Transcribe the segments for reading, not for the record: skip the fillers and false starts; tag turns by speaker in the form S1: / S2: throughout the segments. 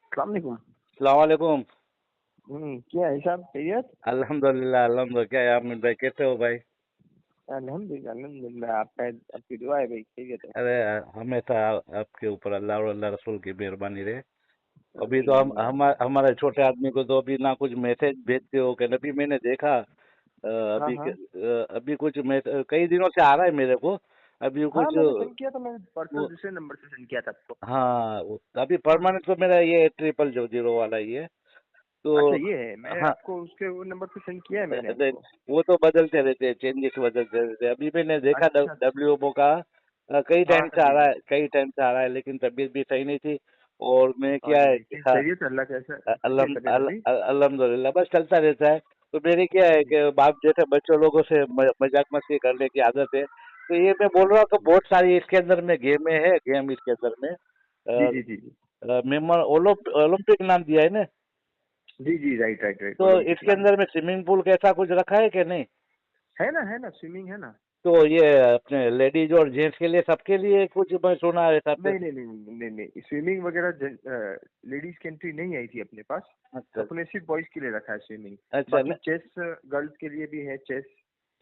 S1: अस्सलाम वालेकुम।
S2: सलाम वालेकुम।
S1: क्या है साहब, खैरियत?
S2: अल्हम्दुलिल्लाह अल्हम्दुलिल्लाह। क्या है आमिर भाई, कैसे हो भाई?
S1: अल्हम्दुलिल्लाह अल्हम्दुलिल्लाह, आपकी दुआ है भाई, खैरियत है।
S2: अरे हमेशा आपके ऊपर अल्लाह और अल्लाह रसूल की मेहरबानी रहे। अभी तो
S1: आमीन आमीन आमीन।
S2: हमारे छोटे आदमी को तो अभी ना कुछ मैसेज भेजते हो कि अभी मैंने देखा
S1: हाँ हाँ
S2: अभी कुछ कई दिनों से आ रहा है मेरे को। अभी
S1: हाँ,
S2: कुछ
S1: मैंने सेंड किया था, मैंने पर्सनल
S2: वो,
S1: दूसरे नंबर से सेंड किया था आपको।
S2: हाँ अभी परमानेंट तो मेरा ये 000 वाला ही है।
S1: अच्छा,
S2: तो
S1: ये है, मैं
S2: हाँ,
S1: आपको उसके वो नंबर पे सेंड किया है मैंने
S2: नहीं,
S1: आपको।
S2: वो तो बदलते रहते हैं, चेंजेस बदलते रहते हैं। अभी मैंने देखा
S1: अच्छा अच्छा।
S2: डब्ल्यूएमओ का कई
S1: हाँ
S2: टाइम
S1: हाँ
S2: से आ
S1: जी
S2: रहा
S1: जी।
S2: है, कई टाइम से आ रहा है, लेकिन तबीयत भी सही नहीं थी। और मैं
S1: और
S2: क्या
S1: जी
S2: है
S1: जी,
S2: कि हाँ,
S1: खैरियत है, अल्लाह कैसी है तबीयत अभी?
S2: अल्हम्दुलिल्लाह बस चलता रहता है। तो मेरी क्या है
S1: जी
S2: कि बाप जैसे बच्चों लोगों से मजाक मस्ती करने की आदत है। तो ये मैं बोल रहा हूँ कि बहुत सारी इसके अंदर में गेमें है, गेम इसके अंदर में
S1: जी जी जी जी
S2: मेमोर ओलंपिक नाम दिया है ना।
S1: जी जी, राइट राइट राइट,
S2: तो
S1: ओलंपिक
S2: इसके
S1: नाम है।
S2: अंदर में स्विमिंग पूल कैसा कुछ रखा है कि नहीं?
S1: है ना, स्विमिंग है ना।
S2: तो ये अपने लेडीज और जेंट्स के लिए, सबके लिए कुछ मैं सुना है सब।
S1: नहीं नहीं नहीं नहीं नहीं नहीं, स्विमिंग वगैरह लेडीज की एंट्री नहीं आई थी अपने पास।
S2: अच्छा
S1: अपने सिर्फ बॉयज के लिए रखा है स्विमिंग।
S2: अच्छा
S1: बाकी चेस गर्ल्स के लिए भी है, चेस।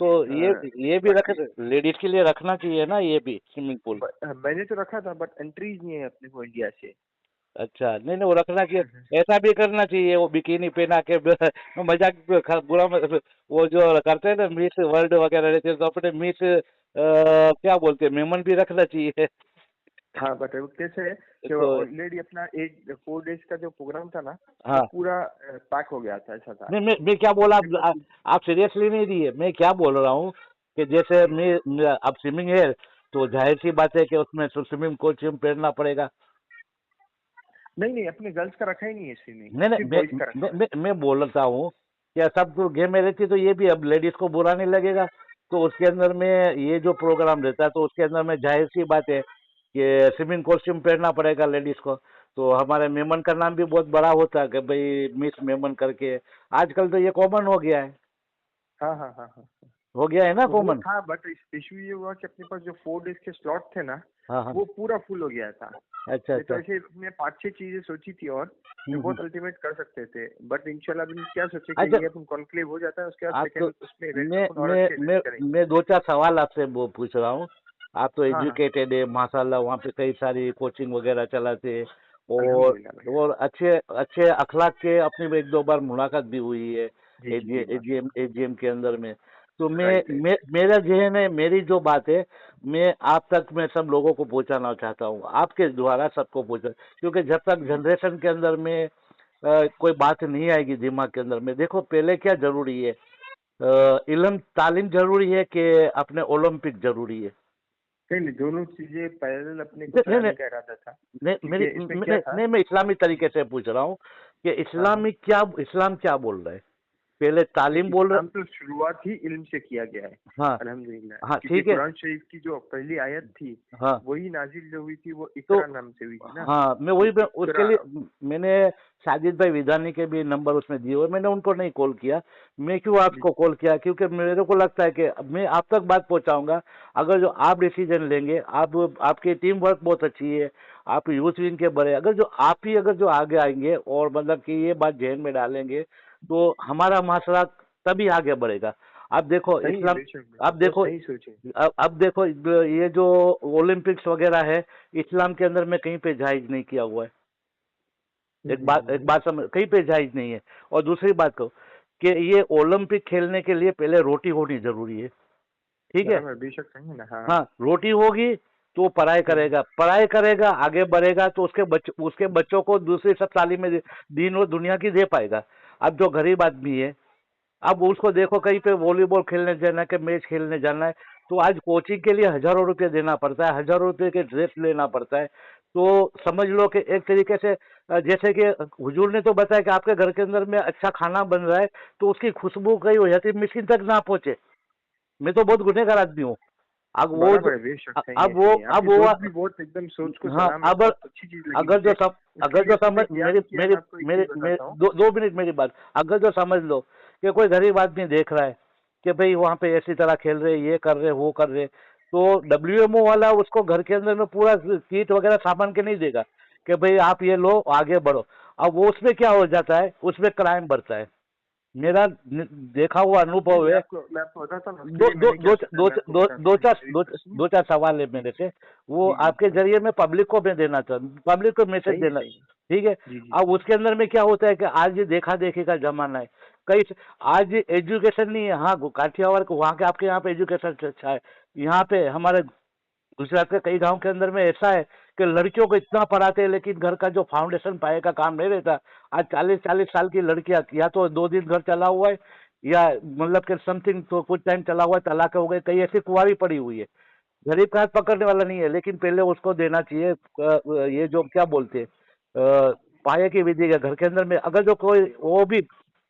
S2: तो ये भी रख,
S1: बाकी
S2: लेडीज के लिए रखना चाहिए ना ये भी स्विमिंग पूल?
S1: मैंने तो रखा था, बट एंट्रीज नहीं है अपने को इंडिया से।
S2: अच्छा नहीं नहीं, वो रखना चाहिए, ऐसा भी करना चाहिए। वो बिकिनी पहना के मजाक वो जो करते हैं ना मिस वर्ल्ड वगैरह रहते हैं, तो अपने मिस क्या बोलते हैं, मेमन भी रखना चाहिए।
S1: हाँ, बट वो कैसे है कि
S2: तो
S1: ऑलरेडी अपना एक 4 डेज का जो प्रोग्राम था ना, वो
S2: हाँ,
S1: पूरा पैक हो गया था, ऐसा था।
S2: मैं क्या
S1: तो
S2: बोला,
S1: अपने पास
S2: आप सीरियसली नहीं दिए। मैं क्या बोल रहा हूँ कि जैसे अब स्विमिंग है, तो जाहिर सी बात है कि उसमें स्विमिंग कोस्ट्यूम पहनना पड़ेगा।
S1: नहीं नहीं, अपने गर्ल्स का रखा ही नहीं है स्विमिंग,
S2: नहीं नहीं,
S1: सिर्फ बॉयज का रखा है।
S2: मैं बोलता हूँ कि सब तो गेम में रहती, तो ये भी अब लेडीज को बुरा नहीं लगेगा। तो उसके अंदर में ये जो प्रोग्राम रहता है, तो उसके अंदर में जाहिर सी बात है कि स्विमिंग कॉस्ट्यूम पहनना पड़ेगा लेडीज को। तो हमारे मेमन का नाम भी बहुत बड़ा होता है कि भाई मिस मेमन करके। आजकल तो ये कॉमन हो गया है,
S1: हाँ हाँ हाँ हाँ।
S2: हो गया है ना
S1: तो वो
S2: कॉमन।
S1: था, बट इशू ये हुआ कि अपने पास जो 4 डेज के स्लॉट थे ना,
S2: हाँ हाँ।
S1: वो पूरा फुल हो गया था।
S2: अच्छा
S1: नहीं तो
S2: अच्छा।
S1: ऐसे अपने 5-6 चीजें सोची थी और जो
S2: हम्म।
S1: बहुत अल्टीमेट कर सकते थे, बट इंशाल्लाह अभी क्या सोचे कि
S2: अच्छा,
S1: ये अपन कॉन्क्लेव हो जाता है, उसके बाद
S2: आप तो
S1: सेकंड उसमें इवेंट
S2: मैं
S1: अपन और
S2: मैं
S1: अच्छे
S2: मैं
S1: इवेंट करेंगे।
S2: मैं दो चार सवाल आपसे वो पूछ रहा हूँ। आप तो
S1: हाँ हाँ,
S2: एजुकेटेड है माशाल्लाह, वहाँ पे कई सारी कोचिंग वगैरह चलाते हैं। और
S1: अल्हम्दुलिल्लाह भाई।
S2: और अच्छे अच्छे अखलाक के, अपनी एक दो बार मुलाकात भी हुई है
S1: जी जी जी,
S2: एजीएम
S1: माशाल्लाह।
S2: एजीएम के अंदर में। तो
S1: राइट राइट।
S2: मेरा जहन है, मेरी जो बात है, मैं आप तक मैं सब लोगों को पहुंचाना चाहता हूँ, आपके द्वारा सबको पहुंचा। क्योंकि जब तक जनरेशन के अंदर में कोई बात नहीं आएगी दिमाग के अंदर में, देखो पहले क्या जरूरी है, इल्म तालीम जरूरी है कि अपने ओलंपिक जरूरी है?
S1: नहीं नहीं, दोनों चीजें पैरेलल अपने को
S2: नहीं नहीं
S1: चलाने का इरादा था।
S2: नहीं,
S1: क्योंकि इसमें क्या
S2: नहीं
S1: था।
S2: नहीं, मैं इस्लामी तरीके से पूछ रहा हूँ कि
S1: हाँ हाँ।
S2: इस्लाम क्या बोल रहा है? पहले
S1: नहीं,
S2: तालीम बोल
S1: इस्लाम
S2: रहा।
S1: तो शुरुआत ही इल्म से किया गया है।
S2: हाँ
S1: अल्हम्दुलिल्लाह,
S2: हाँ
S1: क्योंकि
S2: ठीक है।
S1: कुरान शरीफ की जो पहली आयत थी,
S2: हाँ
S1: वही नाजिल जो हुई थी, वो
S2: तो
S1: इकरा नाम से हुई थी ना।
S2: हाँ, मैं
S1: तो
S2: वही उसके
S1: इकरा।
S2: लिए मैंने साजिद भाई विधानी के भी नंबर उसमें दिए हुए, मैंने उनको नहीं कॉल किया। मैं क्यों
S1: जी
S2: आपको कॉल किया, क्योंकि मेरे को लगता है कि मैं आप तक बात पहुंचाऊंगा। अगर जो आप डिसीजन लेंगे, आप आपकी टीम वर्क बहुत अच्छी है, आप यूथ विंग के बड़े, अगर जो आप ही अगर जो आगे आएंगे और मतलब कि ये बात जहन में डालेंगे, तो हमारा माशरा तभी आगे बढ़ेगा। आप देखो
S1: सही है,
S2: इस्लाम,
S1: बेशक
S2: आप
S1: बेशक, बहुत
S2: देखो,
S1: सही सोचे।
S2: अब देखो ये जो ओलंपिक्स वगैरह है, इस्लाम के अंदर में कहीं पे जायज नहीं किया हुआ है। एक बात समझ, कहीं पे जायज नहीं है। और दूसरी बात को कि ये ओलंपिक खेलने के लिए पहले रोटी होनी जरूरी है, ठीक है?
S1: बराबर, बेशक सही है ना, हाँ।
S2: हाँ, रोटी होगी तो पढ़ाई
S1: हम्म,
S2: करेगा, पढ़ाई करेगा आगे बढ़ेगा, तो उसके बच्चों को दूसरी सब तालीम में दीन और दुनिया की दे पाएगा। अब जो गरीब आदमी है, अब उसको देखो कहीं पे वॉलीबॉल खेलने जाना है कि मैच खेलने जाना है, तो आज कोचिंग के लिए हजारों रुपये देना पड़ता है, हजारों रुपये के ड्रेस लेना पड़ता है। तो समझ लो कि एक तरीके से जैसे कि हुजूर ने तो बताया कि आपके घर के अंदर में अच्छा खाना बन रहा है, तो उसकी खुशबू कहीं हो जाती मिस्किन तक ना पहुंचे। मैं तो बहुत गुनहगार आदमी हूँ। अब वो जो
S1: बराबर है, बेशक सही है सही है,
S2: अब
S1: आपकी
S2: वो
S1: सोच भी बहुत एकदम, सोच को
S2: हाँ,
S1: सलाम है,
S2: अब
S1: बहुत अच्छी चीज लगी
S2: अगर जो
S1: मुझे।
S2: सम
S1: उसके
S2: अगर जो
S1: लिए तुमने
S2: समझ
S1: किया
S2: मेरी
S1: नहीं किया,
S2: मेरी
S1: मैं आपको एक
S2: मेरे
S1: चीज
S2: मेरे
S1: बताता हूँ।
S2: 2 मिनट मेरी बात, अगर जो समझ लो कि कोई गरीब आदमी देख रहा है कि भाई वहां पे ऐसी तरह खेल रहे, ये कर रहे, वो कर रहे, तो डब्ल्यूएमओ वाला उसको घर के अंदर में पूरा किट वगैरह सामान के नहीं देगा कि भाई आप ये लो आगे बढ़ो। अब वो उसमें क्या हो जाता है, उसमें क्राइम बढ़ता है। मेरा देखा हुआ
S1: नहीं,
S2: अनुभव है।
S1: मैं आपको बताता हूँ उसके
S2: दो
S1: लिए
S2: दो
S1: मैंने क्या
S2: दो
S1: सोचा,
S2: दो
S1: मैं आपको
S2: दो
S1: बताता
S2: दो
S1: हूँ,
S2: चार
S1: मेरी
S2: दो,
S1: बात सुनिए।
S2: दो चार सवाल है मेरे से, वो
S1: जी जी
S2: आपके जरिए मैं पब्लिक को मैं देना चाहता, पब्लिक को मैसेज
S1: सही है
S2: देना।
S1: सही है।
S2: ठीक है।
S1: जी जी
S2: अब उसके अंदर में क्या होता है कि आज ये देखा देखी का जमाना है। कई आज एजुकेशन नहीं है। हाँ, काठियावाड़ को वहाँ के आपके यहाँ पे एजुकेशन अच्छा है। यहाँ पे हमारे गुजरात के कई गांव के अंदर में ऐसा है कि लड़कियों को इतना पढ़ाते हैं, लेकिन घर का जो फाउंडेशन पाए का काम नहीं रहता। आज 40-40 साल की लड़कियां या तो 2 दिन घर चला हुआ है, या मतलब कि समथिंग तो कुछ टाइम चला हुआ है, तलाक हो गए, कई ऐसी कुंवारी पड़ी हुई है। गरीब का हाथ पकड़ने वाला नहीं है, लेकिन पहले उसको देना चाहिए ये जो क्या बोलते हैं, पाए की विधि है घर के अंदर में। अगर जो कोई वो भी,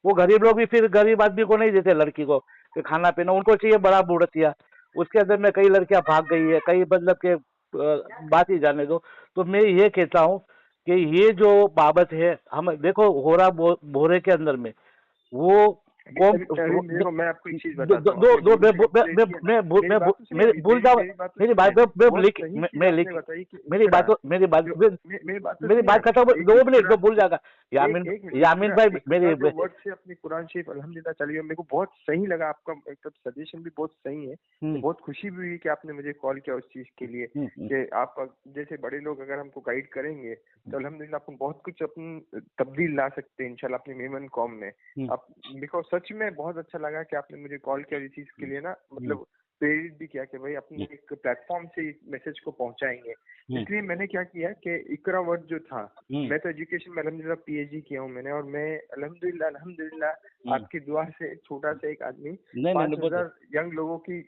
S2: वो गरीब लोग भी फिर गरीब आदमी को नहीं देते लड़की को कि खाना पीना, उनको चाहिए बड़ा बूढ़तिया। उसके अंदर में कई लड़कियां भाग गई है, कई मतलब के बात ही जाने दो। तो मैं ये कहता हूँ कि ये जो बाबत है, हम देखो होरा भोरे के अंदर में वो
S1: अभी
S2: कौम
S1: अभी अभी देखो, मैं आपको एक चीज
S2: दो
S1: बताता
S2: दो
S1: हूँ,
S2: दो
S1: आपने
S2: दो
S1: गुरु से प्रेयर किया ना। मेरी बात तो सुनिए, अभी
S2: भूल जाओ।
S1: मेरी बात तो
S2: मेरी
S1: सुनिए।
S2: बात मैं
S1: बहुत
S2: लिख
S1: सही चीज
S2: मैं लिख
S1: आपने बताई कि इकरा, जो मेरी बात तो
S2: मेरी
S1: सुनिए
S2: बात
S1: आप।
S2: खत्म,
S1: एक
S2: 2 मिनट
S1: इकरा,
S2: तो भूल जाएगा। यामिन
S1: एक मिनट,
S2: यामिन
S1: इकरा,
S2: भाई
S1: इकरा
S2: मेरी
S1: जो वर्ड से अपनी कुरान शरीफ अल्हम्दुलिल्लाह चली है, मेरे को बहुत सही लगा आपका मतलब सजेशन भी बहुत सही है। तो
S2: हम्म,
S1: बहुत खुशी भी हुई कि आपने मुझे कॉल किया उस चीज के लिए,
S2: हम्म,
S1: कि आप जैसे बड़े लोग अगर हमको गाइड करेंगे तो अल्हम्दुलिल्लाह अपन बहुत कुछ अपन तब्दील ला सकते हैं इंशाल्लाह अपनी मेमन कौम में।
S2: हम्म,
S1: आप देखो, सच में बहुत अच्छा लगा कि आपने मुझे कॉल किया इस चीज के लिए ना,
S2: हम्म,
S1: मतलब प्रेरित भी किया कि भाई अपने
S2: हम्म,
S1: एक प्लेटफॉर्म से इस मैसेज को पहुंचाएंगे।
S2: हम्म,
S1: इसलिए मैंने क्या किया कि इकरा वर्ड जो था,
S2: हम्म,
S1: मैं तो एजुकेशन में अल्हम्दुलिल्लाह पीएचडी किया हूँ मैंने, और मैं अल्हम्दुलिल्लाह अल्हम्दुलिल्लाह
S2: हम्म।
S1: आपकी दुआ से छोटा सा एक आदमी
S2: नहीं नहीं नहीं,
S1: 5,000 यंग लोगों की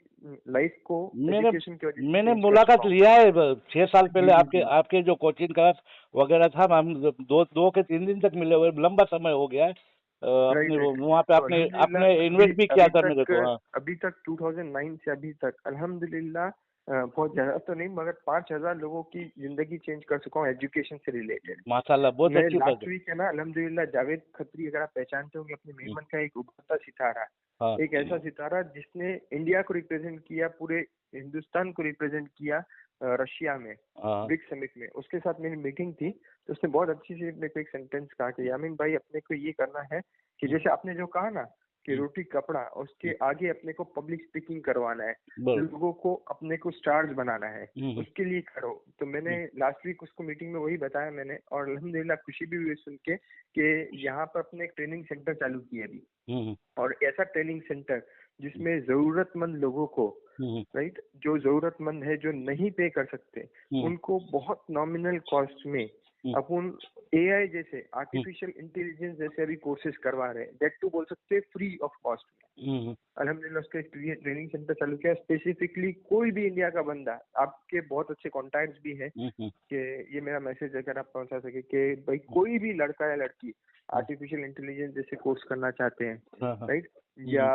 S1: लाइफ को
S2: मैंने
S1: एजुकेशन की वजह से
S2: मैंने
S1: चेंज कर चुका
S2: मुलाकात
S1: हूँ।
S2: लिया है 6 साल
S1: जी
S2: पहले
S1: जी
S2: आपके
S1: जी
S2: आपके जो कोचिंग क्लास वगैरह था। हम 2 के 3 दिन तक मिले हुए, लंबा समय हो गया है।
S1: राइट
S2: अपने
S1: राइट।
S2: वहाँ पे
S1: तो
S2: आपने
S1: अल्हम्दुलिल्लाह
S2: आपने
S1: अभी
S2: इन्वाइट भी किया
S1: अभी
S2: था मेरे
S1: तक
S2: को। हाँ।
S1: अभी तक 2009 से अभी तक अल्हम्दुलिल्लाह बहुत ज्यादा तो नहीं मगर 5,000 लोगों की जिंदगी चेंज कर चुका हूँ एजुकेशन से रिलेटेड।
S2: माशाल्लाह, बहुत
S1: मैं
S2: अच्छी बात
S1: लास्ट
S2: है।
S1: वीक है ना अल्हम्दुलिल्लाह जावेद खत्री, अगर आप पहचानते होंगे, अपने
S2: हम्म,
S1: मेमन का एक उभरता सितारा,
S2: हाँ
S1: एक ऐसा सितारा जिसने इंडिया को रिप्रेजेंट किया, पूरे हिंदुस्तान को रिप्रेजेंट किया रशिया में
S2: हाँ।
S1: ब्रिक्स समिट में। उसके साथ मेरी मीटिंग थी, तो उसने बहुत अच्छी से मेरे को एक सेंटेंस कहा कि यामीन भाई अपने को ये करना है कि
S2: हम्म,
S1: जैसे आपने जो कहा ना कि
S2: हम्म,
S1: रोटी कपड़ा, उसके आगे अपने को पब्लिक स्पीकिंग करवाना है,
S2: बस।
S1: लोगों को अपने को स्टार्स बनाना है,
S2: हम्म,
S1: उसके लिए करो। तो मैंने लास्ट वीक उसको मीटिंग में वही बताया मैंने, और अल्हम्दुलिल्लाह खुशी भी हुई सुन के कि यहाँ पर अपने एक ट्रेनिंग सेंटर चालू किया अभी,
S2: हम्म,
S1: और ऐसा ट्रेनिंग सेंटर जिसमें जरूरतमंद लोगों को,
S2: हम्म,
S1: राइट, जो जरूरतमंद है जो नहीं पे कर सकते,
S2: हम्म,
S1: उनको बहुत नॉमिनल कॉस्ट में
S2: हम्म,
S1: अपन एआई जैसे
S2: हम्म,
S1: आर्टिफिशियल इंटेलिजेंस जैसे अभी कोर्सेज करवा रहे हैं, दैट टू बोल सकते हैं फ्री ऑफ कॉस्ट में।
S2: हम्म,
S1: अल्हम्दुलिल्लाह उसका ट्रेनिंग सेंटर चालू किया स्पेसिफिकली। कोई भी इंडिया का बंदा, आपके बहुत अच्छे कॉन्टैक्ट्स भी हैं,
S2: हम्म,
S1: कि ये मेरा मैसेज अगर आप पहुंचा सके कि भाई कोई भी लड़का या लड़की आर्टिफिशियल इंटेलिजेंस जैसे कोर्स करना चाहते हैं,
S2: हाँ, हाँ,
S1: राइट, या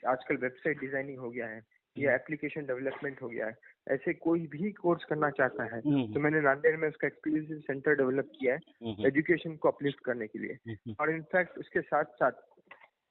S1: आजकल वेबसाइट डिजाइनिंग हो गया है या एप्लीकेशन डेवलपमेंट हो गया है, ऐसे कोई भी कोर्स करना चाहता है, तो मैंने नांदेड़ में उसका एक्सक्लूसिव सेंटर डेवलप किया है एजुकेशन को अपलिफ्ट करने के लिए। और इनफैक्ट उसके साथ साथ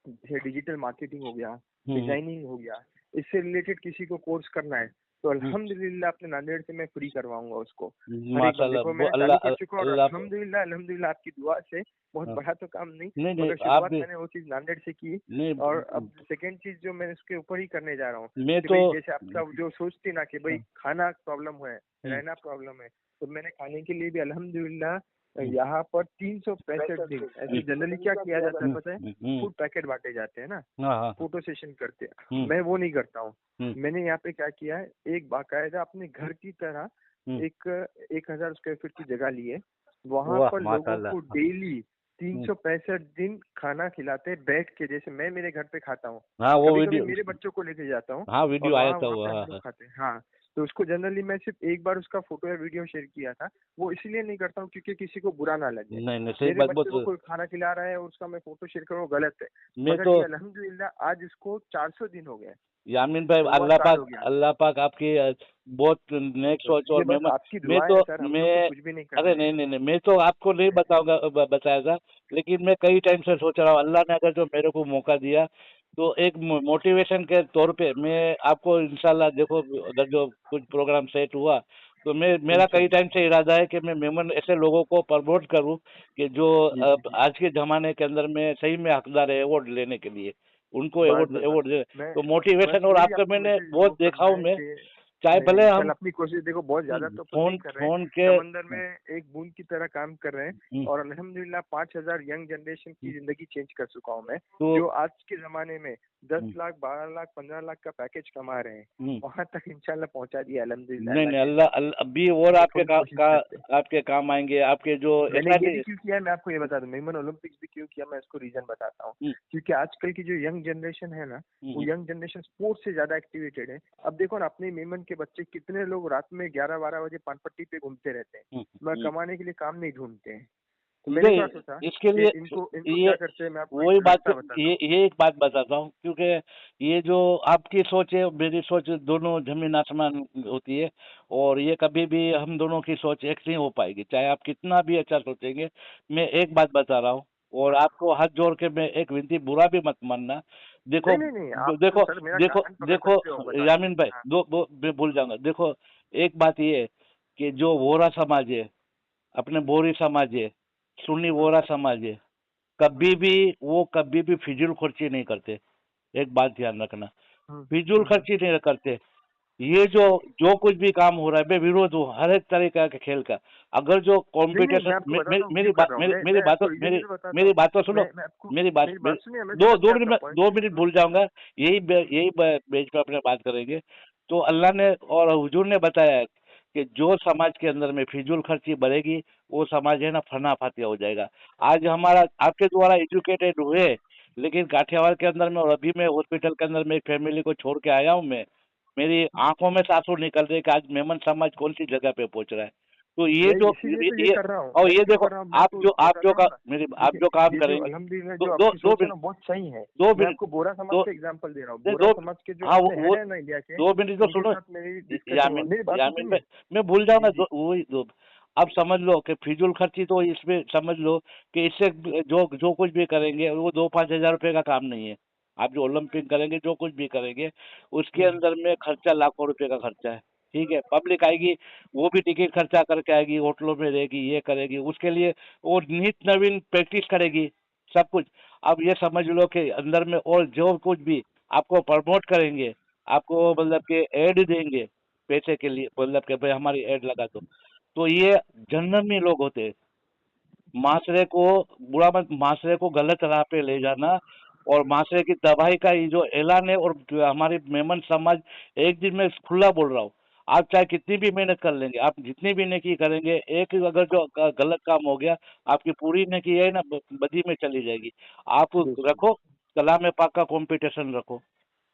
S1: जैसे डिजिटल मार्केटिंग हो गया, डिजाइनिंग हो गया, इससे रिलेटेड किसी को कोर्स करना है तो अल्हम्दुलिल्लाह अपने नांदेड़ से मैं फ्री करवाऊंगा उसको, हर एक बंदे
S2: माशाल्लाह,
S1: को मैंने चालू कर
S2: अल्लाह
S1: चुका हूँ। और
S2: अल्लाह।
S1: अल्हम्दुलिल्लाह अल्हम्दुलिल्लाह आपकी दुआ से बहुत
S2: हाँ,
S1: बड़ा तो काम नहीं,
S2: नहीं नहीं,
S1: मगर
S2: आप
S1: शुरुआत
S2: भी
S1: मैंने वो चीज नांदेड़ से की। और
S2: नहीं।
S1: अब सेकेंड चीज जो मैं इसके ऊपर ही करने जा रहा हूँ
S2: मैं
S1: कि
S2: तो
S1: भाई जैसे आपका जो सोचती ना कि भाई
S2: हाँ,
S1: खाना प्रॉब्लम है,
S2: हम्म,
S1: रहना प्रॉब्लम है, तो मैंने खाने के लिए भी अल्हम्दुलिल्लाह
S2: हम्म,
S1: यहाँ पर 365 दिन ऐसे जनरली क्या किया जाता है पता है, फूड पैकेट बांटे जाते हैं ना,
S2: हाँ हाँ,
S1: फोटो सेशन करते हैं,
S2: हम्म,
S1: मैं वो नहीं करता हूँ।
S2: हम्म,
S1: मैंने यहाँ पे क्या किया है, एक बाकायदा अपने घर की तरह
S2: हम्म,
S1: एक 1,000 स्क्वायर फीट की जगह ली है, वहां
S2: वाह
S1: पर लोगों
S2: माशाल्लाह।
S1: को डेली
S2: हम्म,
S1: 365 दिन खाना खिलाते हैं बैठ के, जैसे मैं मेरे घर पे खाता हूँ,
S2: हाँ वो
S1: कभी कभी
S2: वीडियो,
S1: मेरे बच्चों को लेके जाता हूँ,
S2: हाँ
S1: और
S2: वीडियो आया
S1: वहाँ
S2: था
S1: वहाँ
S2: वो,
S1: पे हम
S2: हाँ
S1: लोग
S2: हाँ।
S1: खाते हैं। हाँ, तो उसको जनरली मैं सिर्फ एक बार उसका फोटो या वीडियो शेयर किया था, वो इसलिए नहीं करता हूँ क्योंकि किसी को बुरा ना लगे,
S2: नहीं नहीं, सही
S1: मेरे
S2: बात
S1: बच्चे को
S2: बहुत।
S1: कोई खाना खिला रहा है और उसका मैं फोटो शेयर करूँ गलत है।
S2: मैं
S1: मगर
S2: तो
S1: ये अल्हम्दुलिल्लाह आज इसको 400 दिन हो गए,
S2: यामीन भाई,
S1: 2 साल हो गया।
S2: अल्लाह पाक आपकी बहुत नेक्स्ट सोच।
S1: ये
S2: और
S1: बस आपकी
S2: मैं
S1: दुआ
S2: तो
S1: है सर, हम लोग को
S2: मैं
S1: कुछ भी नहीं करना
S2: अरे
S1: है।
S2: नहीं नहीं नहीं, मैं तो आपको नहीं बताऊंगा, बताएगा। लेकिन मैं कई टाइम से सोच रहा हूँ, अल्लाह ने अगर जो मेरे को मौका दिया तो एक मोटिवेशन के तौर पे मैं आपको इंशाल्लाह, देखो अगर जो कुछ प्रोग्राम सेट हुआ तो मेरा कई टाइम से इरादा है कि मैं मेमन ऐसे लोगों को प्रमोट करूं कि जो
S1: जी जी जी।
S2: आज के जमाने के अंदर में सही में हकदार है अवार्ड लेने के लिए, उनको
S1: बस
S2: अवार्ड
S1: बस बस
S2: अवार्ड दे।
S1: मैं
S2: तो
S1: बस
S2: मोटिवेशन और
S1: वही
S2: आपका
S1: आपको
S2: मैंने
S1: मैसेज वो
S2: बहुत देखा
S1: करना
S2: हूं
S1: है
S2: मैं,
S1: कि
S2: चाहे
S1: नहीं
S2: भले हम
S1: इंशाल्लाह अपनी कोशिश देखो, बहुत ज्यादा तो अपन नहीं
S2: फोन
S1: कर रहे हैं,
S2: फोन के
S1: समंदर में एक बूंद की तरह काम कर रहे हैं। और अल्हम्दुलिल्लाह 5,000 यंग जनरेशन की जिंदगी चेंज कर चुका हूँ मैं,
S2: तो
S1: जो आज के जमाने में 10 लाख 12 लाख 15 लाख का पैकेज कमा रहे हैं, वहां तक इंशाल्लाह पहुंचा दिया अल्हम्दुलिल्लाह
S2: नहीं
S1: अल्लाह
S2: नहीं,
S1: के
S2: अल्लाह
S1: हिसाब से।
S2: अभी और
S1: ये
S2: आपके
S1: फुल कोशिश करते हैं।
S2: आपके काम आएंगे, आपके जो
S1: मैंने
S2: ऐसा
S1: ये भी
S2: नहीं।
S1: क्यों किया है मैं आपको ये बता दूं, मेमन ओलंपिक्स भी क्यों किया मैं इसको रीजन बताता हूँ। क्योंकि आजकल की जो यंग जनरेशन है ना, वो यंग जनरेशन स्पोर्ट्स से ज्यादा एक्टिवेटेड है। अब देखो ना अपने मेमन के बच्चे कितने लोग रात में 11-12 बजे पानपट्टी पे घूमते रहते हैं, मैं कमाने के लिए काम नहीं ढूंढते हैं। तो मैंने क्या सोचा
S2: इसके
S1: कि
S2: लिए
S1: इनको इनको
S2: ये
S1: क्या करते हैं, मैं आपको
S2: वही
S1: एक
S2: बात,
S1: रास्ता बताता हूँ।
S2: ये एक बात बताता हूँ, क्योंकि ये जो आपकी सोच है मेरी सोच दोनों जमीन आसमान होती है, और ये कभी भी हम दोनों की सोच एक नहीं हो पाएगी, चाहे आप कितना भी अच्छा सोचेंगे। मैं एक बात बता रहा हूँ, और आपको हाथ जोड़ के मैं एक विनती, बुरा भी मत मानना। देखो
S1: नहीं नहीं नहीं, आप तो
S2: देखो
S1: सर मेरा
S2: देखो
S1: कान पकड़
S2: देखो
S1: सकते हो, बता दो।
S2: यामीन भाई,
S1: हाँ
S2: मैं भूल जाऊंगा। देखो, एक बात ये है कि जो वोरा समाज है, अपने बोरी समाज है, सुन्नी वोरा समाज है, कभी भी फिजूल खर्ची नहीं करते। एक बात ध्यान रखना,
S1: हम्म,
S2: फिजूल
S1: हम्म,
S2: खर्ची नहीं करते। ये जो कुछ भी काम हो रहा है, मैं विरोध हूँ हर एक तरीके के खेल का। अगर जो
S1: नहीं नहीं,
S2: कंपटीशन,
S1: मैं आपको बताता हूँ क्यों कर रहा हूँ,
S2: मेरी
S1: मैं
S2: बातों
S1: आपको रीजन भी बताता
S2: मेरी
S1: हूँ।
S2: बात तो सुनो।
S1: मैं आपको
S2: मेरी बात
S1: मेरी बात सुनिए, मैं
S2: दो
S1: समझ
S2: दो
S1: गया
S2: मिनट
S1: आपका
S2: में
S1: पॉइंट।
S2: 2 मिनट भूल जाऊंगा। यही बेच पे अपने बात करेंगे। तो अल्लाह ने और हुजूर ने बताया है कि जो समाज के अंदर में फिजूल खर्ची बढ़ेगी, वो समाज है ना फना फातिया हो जाएगा। आज हमारा आपके द्वारा एजुकेटेड हुए, लेकिन काठियावाड़ के अंदर में, और अभी मैं हॉस्पिटल के अंदर में एक फैमिली को छोड़ के आया हूँ मैं, मेरी आंखों में से आंसू निकल रहे कि आज मेमन समाज कौन सी जगह पे पहुंच रहा है। तो ये
S1: मैं
S2: जो
S1: इसीलिए तो ये
S2: ये
S1: कर रहा हूँ,
S2: और
S1: मैं
S2: ये
S1: क्यों
S2: देखो,
S1: कर रहा हूँ मैं आपको बताता हूँ ना।
S2: आप
S1: देखिए
S2: जो काम
S1: ये जो
S2: करेंगे,
S1: अल्हम्दुलिल्लाह
S2: दो
S1: जो
S2: दो
S1: आपकी
S2: दो
S1: सोच है
S2: मिनट
S1: ना बहुत सही है।
S2: दो
S1: मैं
S2: मिनट
S1: आपको बोरा समाज
S2: दो
S1: का एग्जांपल दे रहा हूँ,
S2: नहीं,
S1: बोरा समाज के जो
S2: हाँ
S1: अपने
S2: वो
S1: हेड है ना इंडिया के,
S2: 2 मिनट तो
S1: उनके
S2: सुनो।
S1: साथ मेरी डिस्कशन हुआ,
S2: यामीन
S1: मेरी बात तो
S2: यामीन
S1: सुनिए।
S2: मैं भूल जाऊंगा।
S1: जी जी।
S2: वही दो, अब समझ लो कि फिजूल खर्ची तो इसमें समझ लो कि इससे जो कुछ भी करेंगे वो 2-5 हजार रुपए का काम नहीं है। आप जो ओलंपिक करेंगे, जो कुछ भी करेंगे, उसके
S1: हम्म,
S2: अंदर में खर्चा लाखों रुपए का खर्चा है। ठीक है, पब्लिक आएगी, वो भी टिकट खर्चा करके आएगी, होटलों में रहेगी, ये करेगी, उसके लिए वो नित नवीन प्रैक्टिस करेगी, सब कुछ। अब ये समझ लो कि अंदर में और जो कुछ भी आपको प्रमोट करेंगे, आपको मतलब कि ऐड देंगे पैसे के लिए, मतलब कि भाई हमारी ऐड लगा दो, तो ये जनरली लोग होते हैं। माशरे को बुरा मत, माशरे को गलत राह पे ले जाना, और माशरे की तबाही का ये जो ऐलान है। और जो हमारी मेमन समाज, एक दिन में खुला बोल रहा हूँ, आप चाहे कितनी भी मेहनत कर लेंगे, आप जितनी भी नेकी करेंगे, एक अगर जो गलत काम हो गया, आपकी पूरी नेकी है ना बदी में चली जाएगी। आप
S1: बेशक।
S2: रखो, कलाम पाक का कंपटीशन रखो।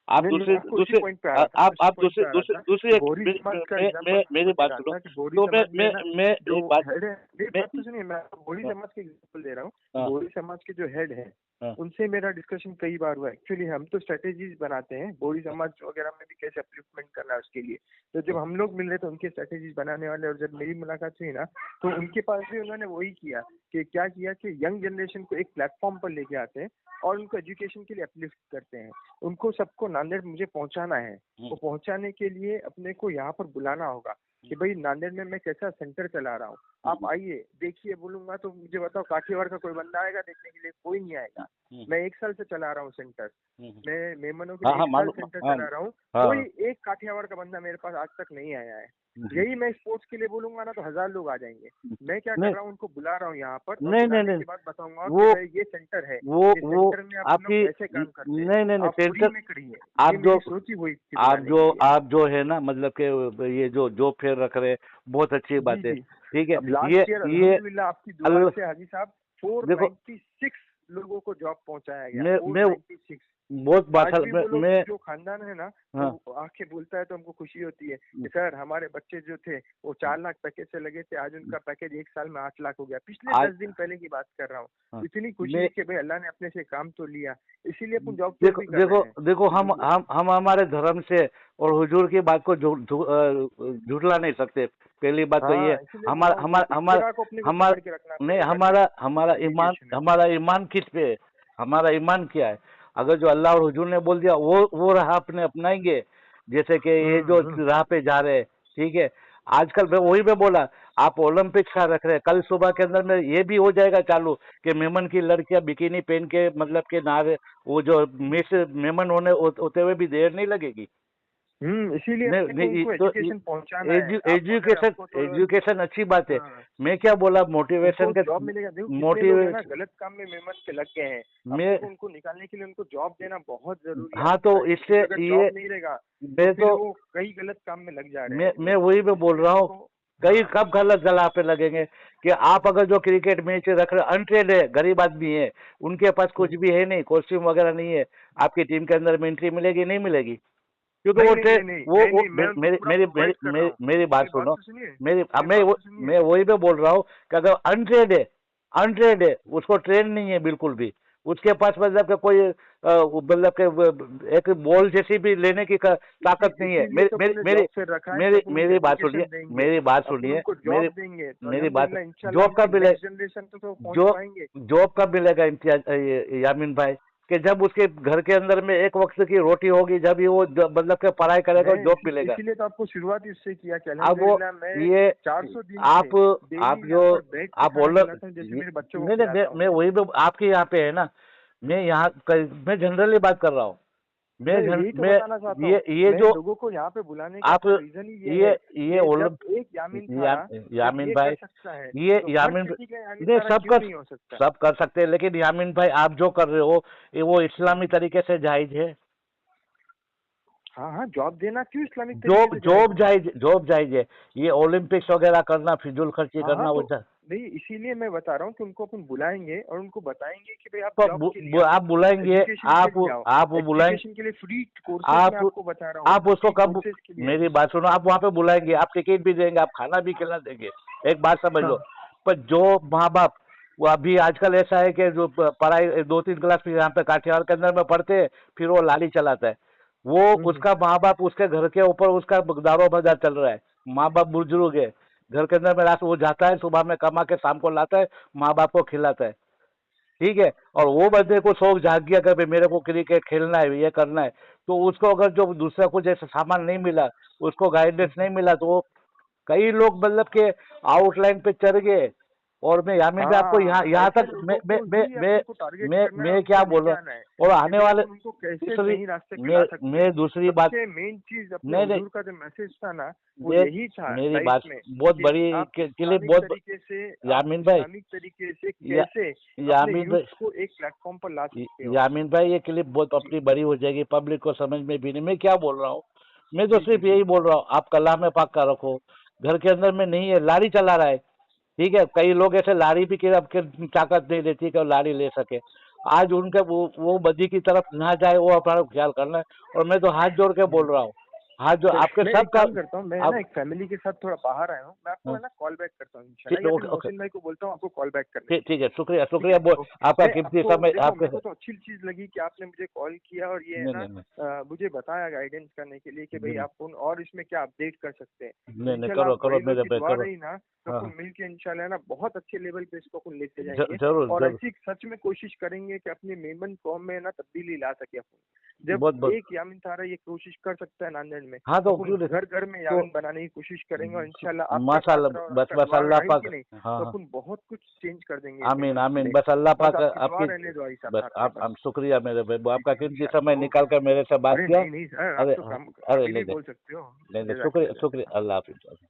S2: आप
S1: नहीं नहीं, मैं
S2: दूसरे
S1: आपको उसी
S2: दूसरे
S1: पॉइंट पे आ रहा था, मैं उसी
S2: आप
S1: पॉइंट पे आ रहा था
S2: दूसरी
S1: कि
S2: एक
S1: बोरी समाज का एग्जांपल
S2: मेरी
S1: आपको दे
S2: बात
S1: रहा
S2: सुनो।
S1: था कि बोरी
S2: तो
S1: समाज में ना
S2: मैं
S1: जो
S2: एक बात,
S1: हेड है, मेरी
S2: मैं
S1: बात तो सुनिए, मैं आपको बोरी
S2: हाँ
S1: समाज के एग्जांपल दे रहा हूँ।
S2: हाँ
S1: बोरी समाज के जो हेड है
S2: हाँ
S1: उनसे मेरा डिस्कशन कई बार हुआ। एक्चुअली हम तो स्ट्रेटेजीज बनाते हैं बोरी समाज वगैरह में भी, कैसे अपलिफ्टमेंट करना है उसके लिए। तो जब हम लोग मिल रहे थे उनके स्ट्रेटेजीज बनाने वाले, और जब मेरी मुलाकात हुई ना, तो उनके पास भी उन्होंने वही किया कि क्या किया कि यंग जनरेशन को एक प्लेटफॉर्म पर लेके आते हैं और उनको एजुकेशन के लिए अपलिफ्ट करते हैं। उनको सबको नांदेड़ मुझे पहुंचाना है, तो पहुंचाने के लिए अपने को यहाँ पर बुलाना होगा कि भाई नांदेड़ में मैं कैसा सेंटर चला रहा हूँ, आप आइए देखिए। बोलूंगा तो मुझे बताओ काठियावाड़ का कोई बंदा आएगा देखने के लिए? कोई नहीं आएगा। मैं 1 साल से चला रहा हूँ सेंटर, मैं मेमनों के
S2: हाँ
S1: लिए
S2: हाँ
S1: 1 साल
S2: मालूम,
S1: सेंटर
S2: हाँ
S1: चला रहा हूँ।
S2: हाँ
S1: कोई एक काठियावाड़ का बंदा मेरे पास आज तक नहीं आया है। यही मैं स्पोर्ट्स के लिए बोलूंगा ना तो 1000 लोग आ जाएंगे। मैं क्या कर
S2: नहीं
S1: रहा हूँ, उनको बुला रहा हूँ यहाँ पर, और
S2: नहीं नहीं
S1: बुलाने
S2: नहीं,
S1: के बाद बताऊंगा कि
S2: वो
S1: भाई ये सेंटर है, ये
S2: वो
S1: सेंटर में अपन
S2: आपकी,
S1: लोग ऐसे काम करते हैं,
S2: नहीं नहीं नहीं
S1: आप फ्री
S2: सेंटर,
S1: में करिए। ये
S2: आप जो
S1: मेरी सोच ही हुई थी बुलाने के लिए।
S2: आप जो है ना, मतलब कि ये जो फेयर रख रहे हैं, बहुत अच्छी
S1: जी
S2: बात है।
S1: जी।
S2: ठीक है,
S1: अब लास्ट ईयर
S2: ये
S1: अल्हम्दुलिल्लाह आपकी दुआ
S2: अल्लाह,
S1: से हाजी साहब
S2: देखो
S1: 496 लोगों को जॉब पहुंचाया गया,
S2: मैं
S1: 496।
S2: बहुत बात
S1: आज भी वो लोग
S2: मैं
S1: जो खानदान है ना,
S2: हाँ
S1: वो आके बोलता है तो हमको खुशी होती है कि सर हमारे बच्चे जो थे वो 4 लाख पैकेज से लगे थे, आज उनका पैकेज 1 साल में 8 लाख हो गया। पिछले
S2: आज
S1: 10 दिन पहले की बात कर रहा हूँ।
S2: हाँ,
S1: इतनी खुशी
S2: मैं
S1: है कि भाई अल्लाह ने अपने से काम तो लिया, इसीलिए अपन जॉब छोड़
S2: देखो
S1: भी कर रहे
S2: देखो
S1: हैं।
S2: देखो,
S1: बुजुर्गों
S2: हम हमारे धर्म से और हुजूर की बात को झुठला नहीं सकते। पहली बात तो ये,
S1: हाँ इसीलिए बोल
S2: हमारा
S1: रहा हूँ
S2: हमारा हमारा
S1: इख्तिरा को अपने को
S2: हमारा
S1: पकड़ के रखना
S2: नहीं,
S1: पड़ेगा कि एजुकेशन है।
S2: हमारा ईमान किस पे है, हमारा ईमान क्या है। अगर जो अल्लाह और हुजूर ने बोल दिया, वो राह अपने अपनाएंगे। जैसे कि ये जो
S1: हम्म।
S2: राह पे जा रहे हैं, ठीक है। आजकल मैं वही में बोला, आप ओलंपिक्स का रख रहे हैं, कल सुबह के अंदर में ये भी हो जाएगा चालू कि मेमन की लड़कियां बिकिनी पहन के मतलब के नारे वो जो मिस मेमन होते हुए भी देर नहीं लगेगी।
S1: इसीलिए
S2: नहीं
S1: अपने को
S2: नहीं
S1: उनको
S2: तो
S1: एजुकेशन पहुंचाना है। आप अगर
S2: एजुकेशन
S1: हमको थोड़ा
S2: एजुकेशन अच्छी बात है।
S1: हाँ,
S2: मैं क्या बोला मोटिवेशन
S1: उनको
S2: के
S1: जॉब मिलेगा। देखो कितने लोग है ना
S2: मोटिवेशन
S1: गलत काम में मेहनत के लग गए हैं। अपने
S2: मैं
S1: को उनको निकालने के लिए उनको जॉब देना बहुत जरूरी है
S2: हाँ
S1: आज के
S2: तो
S1: टाइम में,
S2: इससे
S1: क्योंकि अगर
S2: ये
S1: जॉब नहीं रहेगा तो
S2: मैं
S1: फिर
S2: तो
S1: वो कई गलत काम में लग जा रहे हैं
S2: मैं
S1: लोग।
S2: वही में बोल
S1: इसलिए
S2: रहा हूँ,
S1: हमको
S2: कई
S1: हाँ
S2: कब गलत गला पे लगेंगे कि आप अगर जो क्रिकेट मैच रख रहे अनट्रेड है, गरीब आदमी है, उनके पास कुछ भी है नहीं, कॉस्ट्यूम वगैरह नहीं है, आपकी टीम के अंदर में एंट्री मिलेगी नहीं मिलेगी? क्योंकि
S1: नहीं
S2: वो
S1: नहीं
S2: ट्रे
S1: नहीं नहीं नहीं नहीं, मैं उनको
S2: मेरी
S1: पूरा
S2: मेरी मेरी
S1: प्रोवाइड कर रहा
S2: मेरी
S1: हूँ।
S2: मेरी बात
S1: मेरी बात
S2: सुनो।
S1: तो सुनिए,
S2: मेरी अब
S1: मेरी बात तो सुनिए।
S2: मैं वही पे बोल रहा हूँ कि अगर अनट्रेड है, उसको ट्रेन नहीं है बिल्कुल भी, उसके पास मतलब कि कोई मतलब के एक बॉल जैसी भी लेने की ताकत नहीं है।
S1: इसीलिए तो अपने जॉब पे रखा है कि अपन उनको
S2: मेरी बात सुनिए,
S1: एजुकेशन देंगे,
S2: मेरी बात
S1: अपन
S2: सुनिए,
S1: उनको
S2: मेरी
S1: जॉब देंगे तो
S2: मेरी बात,
S1: अल्हम्दुलिल्लाह इंशाल्लाह
S2: जॉब
S1: हमारी
S2: कब मिले
S1: नेक्स्ट जनरेशन तो पहुंच
S2: जॉब
S1: पाएंगे।
S2: जॉब कब मिलेगा इम्तियाज यामीन भाई? कि जब उसके घर के अंदर में एक वक्त की रोटी होगी, जब ही वो मतलब के पढ़ाई करेगा,
S1: मैं
S2: जॉब मिलेगा।
S1: इसीलिए तो आपको शुरुआत इससे किया कि
S2: अब वो
S1: अल्हम्दुलिल्लाह मैं
S2: ये
S1: 400 दिन से
S2: आप
S1: डेली
S2: जो
S1: यहाँ पर बैठ के
S2: आप
S1: खाना
S2: बोल रहे
S1: खिलाता हूँ, जैसे मेरे बच्चों को
S2: नहीं नहीं
S1: खिलाता हूँ।
S2: मैं वही पे आपके यहाँ पे है ना, मैं यहाँ मैं जनरली बात कर रहा हूँ।
S1: मैं यही तो
S2: मैं
S1: बताना चाहता हूँ।
S2: ये
S1: मैं
S2: जो
S1: लोगों को यहाँ पे बुलाने का
S2: आप
S1: अपना रीजन ही ये है
S2: ये
S1: कि जब एक यामीन थारा जब
S2: यामीन
S1: ये
S2: भाई,
S1: कर सकता है
S2: ये
S1: तो हर
S2: यामीन
S1: सिटी का यामीन
S2: नहीं
S1: थारा क्यों नहीं हो सकता।
S2: सब कर सकते हैं, लेकिन यामीन भाई आप जो कर रहे हो ये वो इस्लामी तरीके से जायज है?
S1: हाँ हाँ, जॉब देना क्यों इस्लामिक तरीके से जायज नहीं है।
S2: जॉब जायज है। ये ओलंपिक्स वगैरह करना, फिजूल खर्ची
S1: हाँ हाँ,
S2: करना
S1: तो
S2: वैसा
S1: नहीं इसीलिए मैं बता रहा हूँ कि उनको अपन बुलाएंगे और उनको बताएंगे कि भाई आप
S2: तो
S1: जॉब के लिए आओ,
S2: आप बुलाएंगे,
S1: एजुकेशन के लिए आओ।
S2: आप वो बुलाएंगे,
S1: एजुकेशन के लिए फ्री कोर्सेज मैं
S2: आप
S1: आपको बता रहा हूँ,
S2: आप उसको
S1: फ्री
S2: कब
S1: कोर्सेज के लिए।
S2: मेरी बात सुनो, आप वहाँ पे बुलाएंगे, आप टिकट भी देंगे, आप खाना भी खिला देंगे, एक बात समझ लो।
S1: हाँ
S2: पर जो माँ बाप वो अभी आजकल ऐसा है कि जो पढ़ाई 2-3 क्लास फिर यहाँ पे काठियावाड़ के अंदर में पढ़ते हैं, फिर वो लाली चलाता है, वो
S1: हम्म,
S2: उसका माँ बाप उसके घर के ऊपर उसका दारो मजार चल रहा है। माँ बाप बुजुर्ग है, घर के अंदर में रात वो जाता है, सुबह में कमा के शाम को लाता है, माँ बाप को खिलाता है, ठीक है। और वो बंदे को शौक जाग गया कि भाई मेरे को क्रिकेट खेलना है, ये करना है, तो उसको अगर जो दूसरा कुछ ऐसा सामान नहीं मिला, उसको गाइडेंस नहीं मिला, तो वो कई लोग मतलब के आउटलाइन पे चढ़ गए। और मैं यामिन पे आपको
S1: हाँ,
S2: यहाँ
S1: ऐसे
S2: तक
S1: लोगों को ही अपन को टारगेट करना है और
S2: मैं
S1: उनको
S2: क्या बोल
S1: लेके
S2: रहा
S1: आना है
S2: हूँ, और
S1: कि
S2: आने
S1: भाई
S2: वाले
S1: अपन उनको कैसे
S2: दूसरी
S1: सही रास्ते पे ला सकते हैं।
S2: दूसरी बात
S1: सबसे मेन चीज अपने
S2: नहीं नहीं
S1: हुजूर का जो मैसेज था ना, वो
S2: ये
S1: यही था
S2: मेरी
S1: लाइफ
S2: बात
S1: में
S2: बहुत
S1: कि
S2: बड़ी
S1: आप
S2: के लिए बहुत
S1: आप
S2: यामीन भाई
S1: इस्लामिक तरीके से
S2: या,
S1: कैसे अपने
S2: यामीन भाई
S1: यूथ को एक प्लेटफॉर्म पर ला सकते हो।
S2: यामीन भाई ये क्लिप बहुत
S1: जी
S2: अपनी बड़ी हो जाएगी, पब्लिक को समझ में भी नहीं। मैं क्या बोल रहा हूँ, मैं तो
S1: जी जी
S2: सिर्फ
S1: जी।
S2: यही बोल रहा हूँ, आप कलाम पाक रखो, घर के अंदर में नहीं है, लारी चला रहा है, ठीक है। कई लोग ऐसे लारी भी के अब के ताकत नहीं देती कि वो लारी ले सके। आज उनके वो बदी की तरफ ना जाए, वो अपना ख्याल करना है। और मैं तो हाथ जोड़ के बोल रहा हूँ, हाथ जो आपके
S1: मैं एक
S2: सबका
S1: काम करता हूँ, मैं है ना
S2: आप
S1: एक फैमिली के साथ थोड़ा बाहर आया हूँ, मैं आपको
S2: हाँ,
S1: है ना कॉल बैक करता हूँ इंशाल्लाह,
S2: ठीक
S1: या फिर
S2: ओके ओके,
S1: मोहसिन भाई को बोलता हूँ आपको कॉल बैक करने के लिए।
S2: ठीक है, शुक्रिया
S1: ठीक है,
S2: शुक्रिया
S1: ओके।
S2: आपका
S1: मैं
S2: कीमती
S1: आपको
S2: समय
S1: देखो,
S2: आपके।
S1: मेरे को तो अच्छी चीज लगी कि आपने मुझे कॉल किया और ये है
S2: नहीं
S1: ना
S2: नहीं नहीं
S1: मुझे बताया गाइडेंस करने के लिए कि भाई
S2: नहीं
S1: आप कौन और इसमें क्या अपडेट कर सकते हैं। तो
S2: नहीं नहीं,
S1: इंशाल्लाह
S2: करो
S1: आप
S2: करो
S1: बड़े लोग
S2: मेरे
S1: की
S2: पे
S1: दुआ
S2: करो।
S1: रही ना, तो
S2: हाँ
S1: अपन
S2: हाँ,
S1: मिलके इंशाल्लाह ना बहुत अच्छे लेवल पे इसको अपन लेके जाएंगे।
S2: जरूर
S1: और
S2: जरूर,
S1: ऐसी सच में कोशिश करेंगे कि अपनी मेमन कौम में ना तब्दीली ला सके अपन। जब
S2: बहुत बहुत।
S1: एक यामिन थारा ये कोशिश कर सकता है नांदेड़ में,
S2: हाँ
S1: तो
S2: तो
S1: अपन
S2: क्यों नहीं,
S1: घर घर में
S2: तो
S1: यामिन बनाने की कोशिश करेंगे और इंशाल्लाह आपका साथ
S2: माशाल्लाह,
S1: रहा और
S2: बस
S1: आपका
S2: बस
S1: दुआ
S2: अल्लाह
S1: रही
S2: पाक।
S1: कि नहीं,
S2: हाँ
S1: तो
S2: हाँ,
S1: अपन बहुत कुछ चेंज कर देंगे इस
S2: आमीन
S1: मेमन को
S2: आमीन, बस
S1: लेके।
S2: अल्लाह
S1: बस
S2: पाक
S1: आपकी दुआ
S2: आपकी,
S1: रहने दो साहब
S2: बस
S1: साथ में बस।
S2: आप शुक्रिया मेरे भाई, वो आपका कीमती समय
S1: इंशाल्लाह
S2: निकाल
S1: ओके।
S2: कर मेरे से बात
S1: अरे
S2: किया।
S1: नहीं नहीं सर, आप
S2: अरे
S1: तो काम
S2: अरे
S1: कभी भी
S2: नहीं नहीं
S1: बोल सकते हो।
S2: नहीं नहीं, शुक्रिया
S1: जज़ाकल्लाह
S2: शुक्रिया,
S1: जज़ाकल्लाह।
S2: अल्लाह हाफिज।